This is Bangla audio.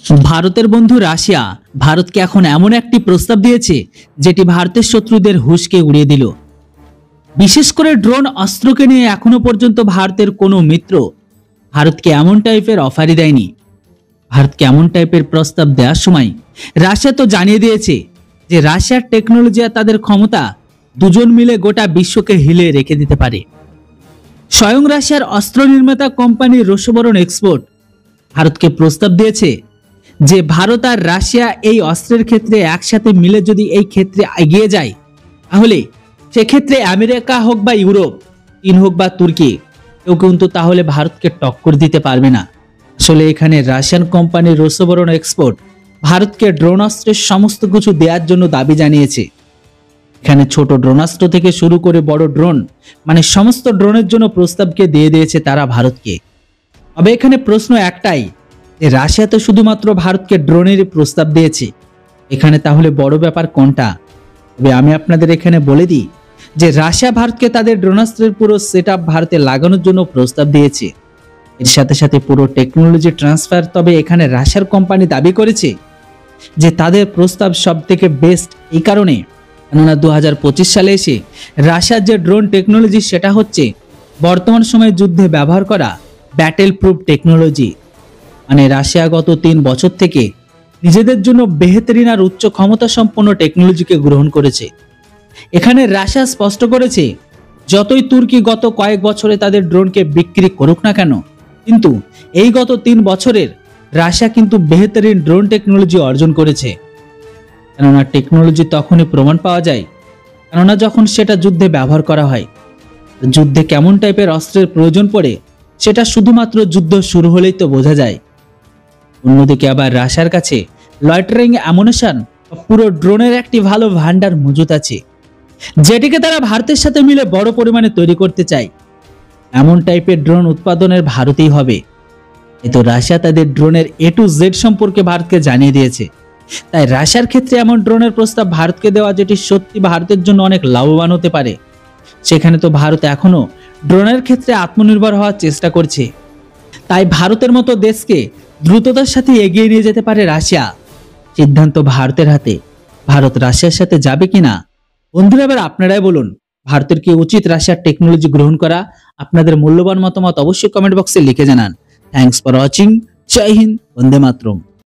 ভারতের বন্ধু রাশিয়া ভারতকে এখন এমন একটি প্রস্তাব দিয়েছে যেটি ভারতের শত্রুদের হুঁশকে উড়িয়ে দিল। বিশেষ করে ড্রোন অস্ত্রকে নিয়ে এখনো পর্যন্ত ভারতের কোনো মিত্র ভারতকে এমন টাইপের অফারই দেয়নি। ভারতকে এমন টাইপের প্রস্তাব দেওয়ার সময় রাশিয়া তো জানিয়ে দিয়েছে যে রাশিয়ার টেকনোলজি আর তাদের ক্ষমতা দুজন মিলে গোটা বিশ্বকে হিলে রেখে দিতে পারে। স্বয়ং রাশিয়ার অস্ত্র নির্মাতা কোম্পানি রোসোবরন এক্সপোর্ট ভারতকে প্রস্তাব দিয়েছে যে ভারত আর রাশিয়া এই অস্ত্রের ক্ষেত্রে একসাথে মিলে যদি এই ক্ষেত্রে এগিয়ে যায় তাহলে সেক্ষেত্রে আমেরিকা হোক বা ইউরোপ, চীন হোক বা তুর্কি, কেউ কিন্তু তাহলে ভারতকে টক্কর দিতে পারবে না। আসলে এখানে রাশিয়ান কোম্পানি রোসোবরন এক্সপোর্ট ভারতকে ড্রোনাস্ত্রের সমস্ত কিছু দেওয়ার জন্য দাবি জানিয়েছে। এখানে ছোট ড্রোনাস্ত্র থেকে শুরু করে বড় ড্রোন মানে সমস্ত ড্রোনের জন্য প্রস্তাবকে দিয়ে দিয়েছে তারা ভারতকে। তবে এখানে প্রশ্ন একটাই যে রাশিয়া তো শুধুমাত্র ভারতকে ড্রোনের প্রস্তাব দিয়েছে, এখানে তাহলে বড় ব্যাপার কোনটা? তবে আমি আপনাদের এখানে বলে দিই যে রাশিয়া ভারতকে তাদের ড্রোনাস্ত্রের পুরো সেটআপ ভারতে লাগানোর জন্য প্রস্তাব দিয়েছে। এর সাথে সাথে পুরো টেকনোলজি ট্রান্সফার। তবে এখানে রাশিয়ার কোম্পানি দাবি করেছে যে তাদের প্রস্তাব সব থেকে বেস্ট এই কারণে, কেননা 2025 সালে এসে রাশিয়ার যে ড্রোন টেকনোলজি সেটা হচ্ছে বর্তমান সময়ে যুদ্ধে ব্যবহার করা ব্যাটেল প্রুফ টেকনোলজি। মানে রাশিয়া গত 3 বছর থেকে নিজেদের জন্য বেহতরিন আর উচ্চ ক্ষমতা সম্পন্ন টেকনোলজিকে গ্রহণ করেছে। এখানে রাশিয়া স্পষ্ট করেছে যতই তুর্কি গত কয়েক বছরে তাদের ড্রোনকে বিক্রি করুক না কেন, কিন্তু এই গত 3 বছরের রাশিয়া কিন্তু বেহতরিন ড্রোন টেকনোলজি অর্জন করেছে। কেননা টেকনোলজি তখনই প্রমাণ পাওয়া যায় কেননা যখন সেটা যুদ্ধে ব্যবহার করা হয়। যুদ্ধে কেমন টাইপের অস্ত্রের প্রয়োজন পড়ে সেটা শুধুমাত্র যুদ্ধ শুরু হলেই তো বোঝা যায়। অন্যদিকে আবার রাশিয়ার কাছে লয়টারিং অ্যামুনিশন পুরো ড্রোনের একটি ভালো ভান্ডার মজুত আছে, যেটিকে তারা ভারতের সাথে মিলে বড় পরিমাণে তৈরি করতে চায়। এমন টাইপের ড্রোন উৎপাদনের ভারতেই হবে। এতো রাশিয়া তাদের ড্রোনের A to Z সম্পর্কে ভারতকে জানিয়ে দিয়েছে। তাই রাশিয়ার ক্ষেত্রে এমন ড্রোনের প্রস্তাব ভারতকে দেওয়া যেটি সত্যি ভারতের জন্য অনেক লাভবান হতে পারে। সেখানে তো ভারত এখনো ড্রোনের ক্ষেত্রে আত্মনির্ভর হওয়ার চেষ্টা করছে। তাই ভারতের মতো দেশকে দ্রুততার সাথে এগিয়ে নিয়ে যেতে পারে রাশিয়া। সিদ্ধান্ত ভারতের হাতে। ভারত রাশিয়ার সাথে যাবে কিনা? বন্ধুরা এবার আপনারাই বলুন, ভারতের কি উচিত রাশিয়ার টেকনোলজি গ্রহণ করা? আপনাদের মূল্যবান মতামত অবশ্যই কমেন্ট বক্সে লিখে জানান। Thanks for watching. জয় হিন্দ, বন্দে মাতরম।